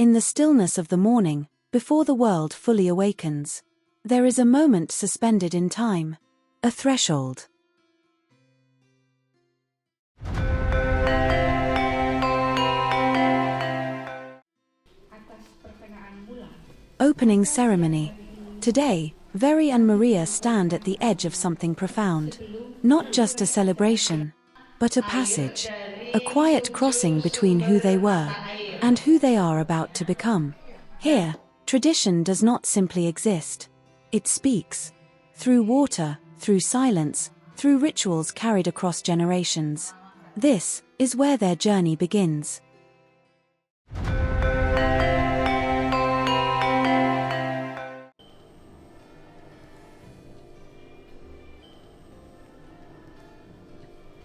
In the stillness of the morning, before the world fully awakens, there is a moment suspended in time, a threshold. Opening ceremony. Today, Very and Maria stand at the edge of something profound. Not just a celebration, but a passage. A quiet crossing between who they were and who they are about to become. Here, tradition does not simply exist. It speaks. Through water, through silence, through rituals carried across generations. This is where their journey begins.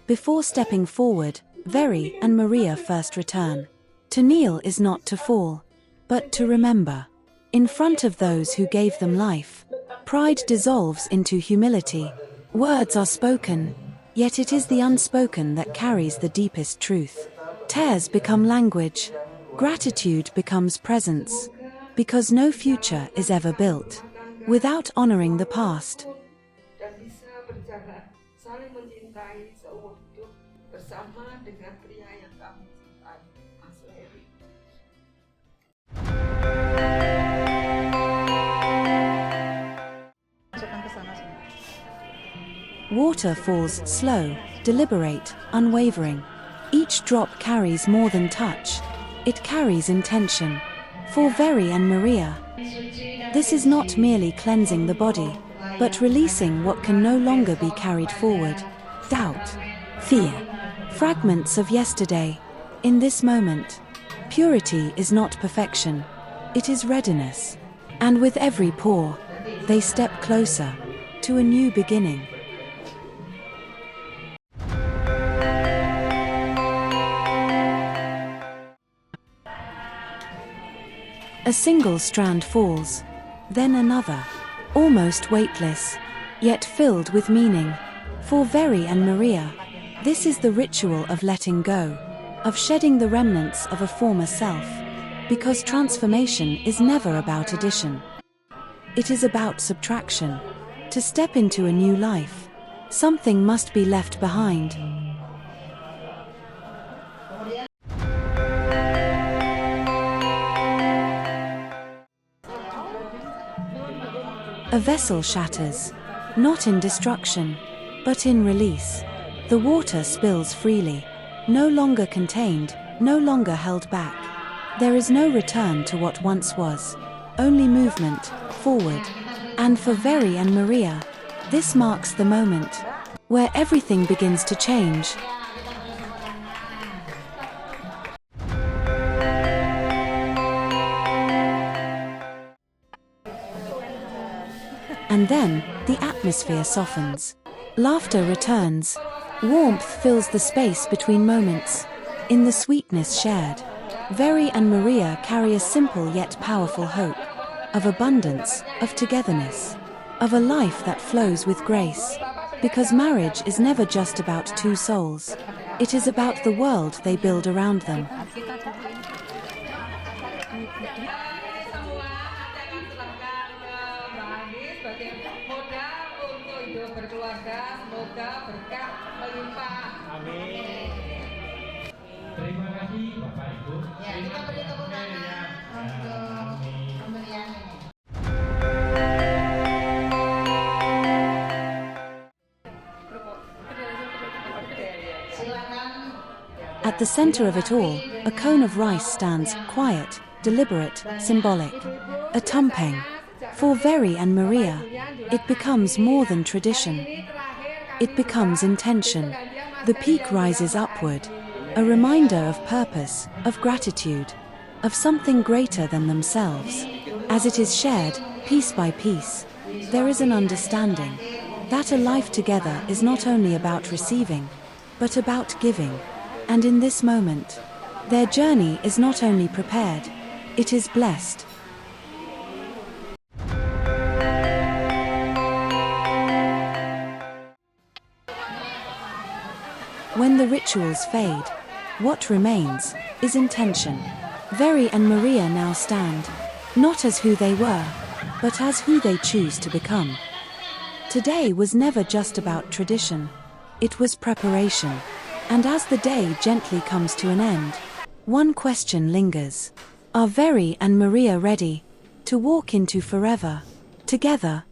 Before stepping forward, Very and Maria first return. To kneel is not to fall, but to remember. In front of those who gave them life, pride dissolves into humility. Words are spoken, yet it is the unspoken that carries the deepest truth. Tears become language, gratitude becomes presence, because no future is ever built without honoring the past. Water falls slow, deliberate, unwavering. Each drop carries more than touch. It carries intention. For Very and Maria, this is not merely cleansing the body, but releasing what can no longer be carried forward. Doubt, fear, fragments of yesterday. In this moment, purity is not perfection, it is readiness. And with every pour, they step closer to a new beginning. A single strand falls, then another, almost weightless, yet filled with meaning. For Very and Maria, this is the ritual of letting go, of shedding the remnants of a former self, because transformation is never about addition. It is about subtraction. To step into a new life, something must be left behind. A vessel shatters, not in destruction, but in release. The water spills freely, no longer contained, no longer held back. There is no return to what once was, only movement, forward. And for Very and Maria, this marks the moment where everything begins to change. And then, the atmosphere softens. Laughter returns. Warmth fills the space between moments. In the sweetness shared, Very and Maria carry a simple yet powerful hope. Of abundance, of togetherness. Of a life that flows with grace. Because marriage is never just about two souls. It is about the world they build around them. Terima kasih Bapak Ibu. Ya, kita beri tepuk tangan untuk pemberian ini. At the center of it all, a cone of rice stands, quiet, deliberate, symbolic. A tumpeng. For Very and Maria, it becomes more than tradition. It becomes intention. The peak rises upward, a reminder of purpose, of gratitude, of something greater than themselves. As it is shared, piece by piece, there is an understanding that a life together is not only about receiving, but about giving. And in this moment, their journey is not only prepared, it is blessed. When the rituals fade, what remains is intention. Very and Maria now stand, not as who they were, but as who they choose to become. Today was never just about tradition. It was preparation. And as the day gently comes to an end, one question lingers. Are Very and Maria ready to walk into forever, together,